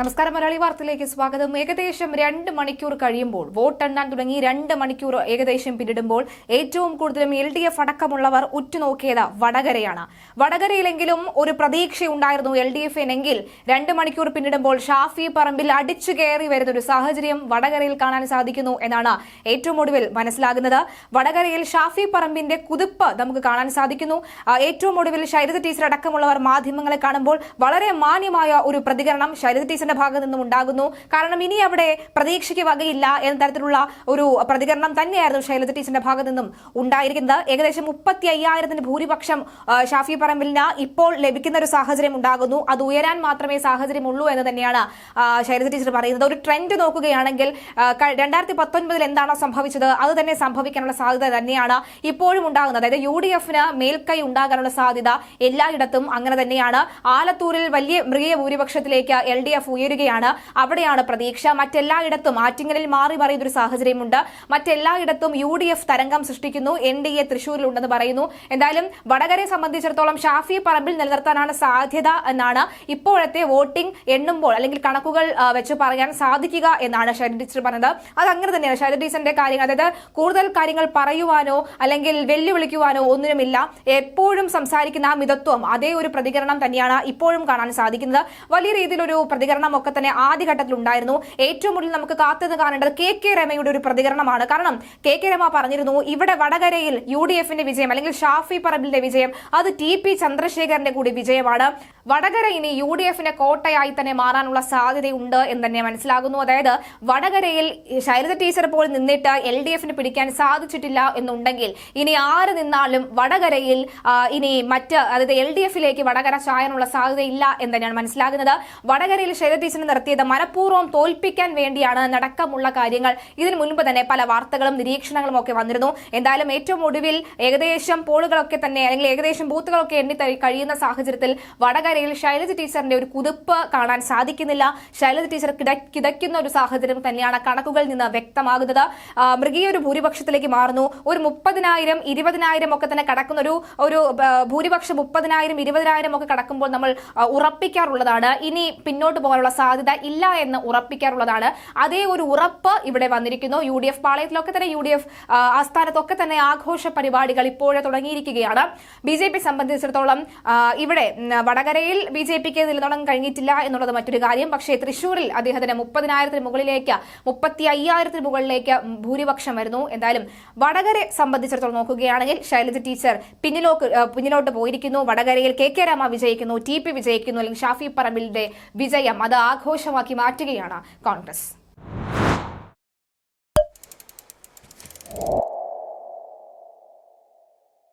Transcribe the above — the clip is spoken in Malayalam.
നമസ്കാരം. മലയാളി വാർത്തയിലേക്ക് സ്വാഗതം. ഏകദേശം 2 മണിക്കൂർ കഴിയുമ്പോൾ വോട്ടെണ്ണാൻ തുടങ്ങി 2 മണിക്കൂർ ഏകദേശം പിന്നിടുമ്പോൾ ഏറ്റവും കൂടുതലും LDF അടക്കമുള്ളവർ ഉറ്റുനോക്കിയത് വടകരയാണ്. വടകരയിലെങ്കിലും ഒരു പ്രതീക്ഷയുണ്ടായിരുന്നു LDF-നെങ്കിൽ 2 മണിക്കൂർ പിന്നിടുമ്പോൾ ഷാഫി പറമ്പിൽ അടിച്ചു കയറി വരുന്ന ഒരു സാഹചര്യം വടകരയിൽ കാണാൻ സാധിക്കുന്നു എന്നാണ് ഏറ്റവും ഒടുവിൽ മനസ്സിലാകുന്നത്. വടകരയിൽ ഷാഫി പറമ്പിന്റെ കുതിപ്പ് നമുക്ക് കാണാൻ സാധിക്കുന്നു. ഏറ്റവും ഒടുവിൽ ശൈലജ ടീച്ചർ അടക്കമുള്ളവർ മാധ്യമങ്ങളെ കാണുമ്പോൾ വളരെ മാന്യമായ ഒരു പ്രതികരണം ശൈലജ ടീച്ചറിന്റെ ഭാഗത്ത് നിന്നും ഉണ്ടാകുന്നു. കാരണം ഇനി അവിടെ പ്രതീക്ഷയ്ക്ക് വകയില്ല എന്ന തരത്തിലുള്ള ഒരു പ്രതികരണം തന്നെയായിരുന്നു ശൈലജ ടീച്ചറിന്റെ ഭാഗത്ത് നിന്നും ഉണ്ടായിരിക്കുന്നത്. ഏകദേശം 35,000 ഭൂരിപക്ഷം ഷാഫി പറമ്പിലിന് ഇപ്പോൾ ലഭിക്കുന്ന ഒരു സാഹചര്യം ഉണ്ടാകുന്നു. അത് ഉയരാൻ മാത്രമേ സാഹചര്യമുള്ളൂ എന്ന് തന്നെയാണ് ശൈലജ ടീച്ചർ പറയുന്നത്. ഒരു ട്രെൻഡ് നോക്കുകയാണെങ്കിൽ 2019 എന്താണോ സംഭവിച്ചത് അത് തന്നെ സംഭവിക്കാനുള്ള സാധ്യത തന്നെയാണ് ഇപ്പോഴും ഉണ്ടാകുന്നത്. അതായത് UDF-ന് മേൽക്കൈ ഉണ്ടാകാനുള്ള സാധ്യത എല്ലായിടത്തും അങ്ങനെ തന്നെയാണ്. ആലത്തൂരിൽ വലിയ മൃഗീയ ഭൂരിപക്ഷത്തിലേക്ക് LDF ഉയരുകയാണ്. അവിടെയാണ് പ്രതീക്ഷ. മറ്റെല്ലായിടത്തും ആറ്റിങ്ങലിൽ മാറി മറിയുന്ന ഒരു സാഹചര്യമുണ്ട്. മറ്റെല്ലായിടത്തും UDF തരംഗം സൃഷ്ടിക്കുന്നു. NDA തൃശ്ശൂരിലുണ്ടെന്ന് പറയുന്നു. എന്തായാലും വടകരയെ സംബന്ധിച്ചിടത്തോളം ഷാഫി പറമ്പിൽ നിലനിർത്താനാണ് സാധ്യത എന്നാണ് ഇപ്പോഴത്തെ വോട്ടിംഗ് എണ്ണുമ്പോൾ അല്ലെങ്കിൽ കണക്കുകൾ വെച്ച് പറയാൻ സാധിക്കുക എന്നാണ് ശൈലജ ടീച്ചർ പറഞ്ഞത്. അത് അങ്ങനെ തന്നെയാണ്. ശൈലജ ടീച്ചറിന്റെ കാര്യങ്ങൾ, അതായത് കൂടുതൽ കാര്യങ്ങൾ പറയുവാനോ അല്ലെങ്കിൽ വെല്ലുവിളിക്കുവാനോ ഒന്നുമില്ല. എപ്പോഴും സംസാരിക്കുന്ന ആ മിതത്വം, അതേ ഒരു പ്രതികരണം തന്നെയാണ് ഇപ്പോഴും കാണാൻ സാധിക്കുന്നത്. വലിയ രീതിയിലൊരു പ്രതികരണം ഒക്കെ തന്നെ ആദ്യഘട്ടത്തിൽ ഉണ്ടായിരുന്നു. ഏറ്റവും കൂടുതൽ നമുക്ക് കാത്തുനിന്ന് കാണേണ്ടത് KK രമയുടെ ഒരു പ്രതികരണമാണ്. കാരണം KK രമ പറഞ്ഞിരുന്നു, ഇവിടെ വടകരയിൽ UDF-ന്റെ വിജയം അല്ലെങ്കിൽ ഷാഫി പറമ്പിലിന്റെ വിജയം അത് TP ചന്ദ്രശേഖരന്റെ കൂടി വിജയമാണ്. വടകര ഇനി UDF-ന്റെ കോട്ടയായി തന്നെ മാറാനുള്ള സാധ്യതയുണ്ട് എന്ന് തന്നെ മനസ്സിലാകുന്നു. അതായത് വടകരയിൽ ശൈലജ ടീച്ചർ പോൽ നിന്നിട്ട് LDF-ന് പിടിക്കാൻ സാധിച്ചിട്ടില്ല എന്നുണ്ടെങ്കിൽ ഇനി ആര് നിന്നാലും വടകരയിൽ ഇനി അതായത് LDF-ലേക്ക് വടകര ചായാനുള്ള സാധ്യതയില്ല എന്ന് തന്നെയാണ് മനസ്സിലാകുന്നത്. വടകരയിൽ ശൈലജ ടീച്ചറിനെ നിർത്തിയത് മനഃപൂർവ്വം തോൽപ്പിക്കാൻ വേണ്ടിയാണ് എന്നടക്കമുള്ള കാര്യങ്ങൾ ഇതിനു മുൻപ് തന്നെ പല വാർത്തകളും നിരീക്ഷണങ്ങളും ഒക്കെ വന്നിരുന്നു. എന്തായാലും ഏറ്റവും ഒടുവിൽ ഏകദേശം പോളുകളൊക്കെ തന്നെ അല്ലെങ്കിൽ ഏകദേശം ബൂത്തുകളൊക്കെ എണ്ണി കഴിയുന്ന സാഹചര്യത്തിൽ വടകരയിൽ ശൈലജ ടീച്ചറിന്റെ ഒരു കുതിപ്പ് കാണാൻ സാധിക്കുന്നില്ല. ശൈലജ ടീച്ചർ കിതയ്ക്കുന്ന ഒരു സാഹചര്യം തന്നെയാണ് കണക്കുകളിൽ നിന്ന് വ്യക്തമാകുന്നത്. മൃഗീയ ഒരു ഭൂരിപക്ഷത്തിലേക്ക് മാറുന്നു. ഒരു 30,000, 20,000 ഒക്കെ തന്നെ കടക്കുന്ന ഒരു ഭൂരിപക്ഷം 30,000, 20,000 ഒക്കെ കടക്കുമ്പോൾ നമ്മൾ ഉറപ്പിക്കാറുള്ളതാണ് ഇനി പിന്നോട്ട് പോകാനുള്ള സാധ്യത ഇല്ല എന്ന് ഉറപ്പിക്കാറുള്ളതാണ്. അതേ ഒരു ഉറപ്പ് ഇവിടെ വന്നിരിക്കുന്നു. UDF പാളയത്തിലൊക്കെ തന്നെ UDF ആസ്ഥാനത്തൊക്കെ തന്നെ ആഘോഷ പരിപാടികൾ ഇപ്പോഴേ തുടങ്ങിയിരിക്കുകയാണ്. BJP സംബന്ധിച്ചിടത്തോളം ഇവിടെ വടകരയിൽ BJPക്ക് നിലനിർത്താൻ കഴിഞ്ഞിട്ടില്ല എന്നുള്ളത് മറ്റൊരു കാര്യം. പക്ഷേ തൃശ്ശൂരിൽ അദ്ദേഹത്തിന് 30,000 മുകളിലേക്ക് 35,000 മുകളിലേക്ക് ഭൂരിപക്ഷം വരുന്നു. എന്തായാലും വടകരയെ സംബന്ധിച്ചിടത്തോളം നോക്കുകയാണെങ്കിൽ ശൈലജ ടീച്ചർ പിന്നിലോട്ട് പോയിരിക്കുന്നു. വടകരയിൽ KK രമ വിജയിക്കുന്നു, TP വിജയിക്കുന്നു, അല്ലെങ്കിൽ ഷാഫി പറമ്പിലിന്റെ വിജയം അത് ആഘോഷമാക്കി മാറ്റുകയാണ് കോൺഗ്രസ്.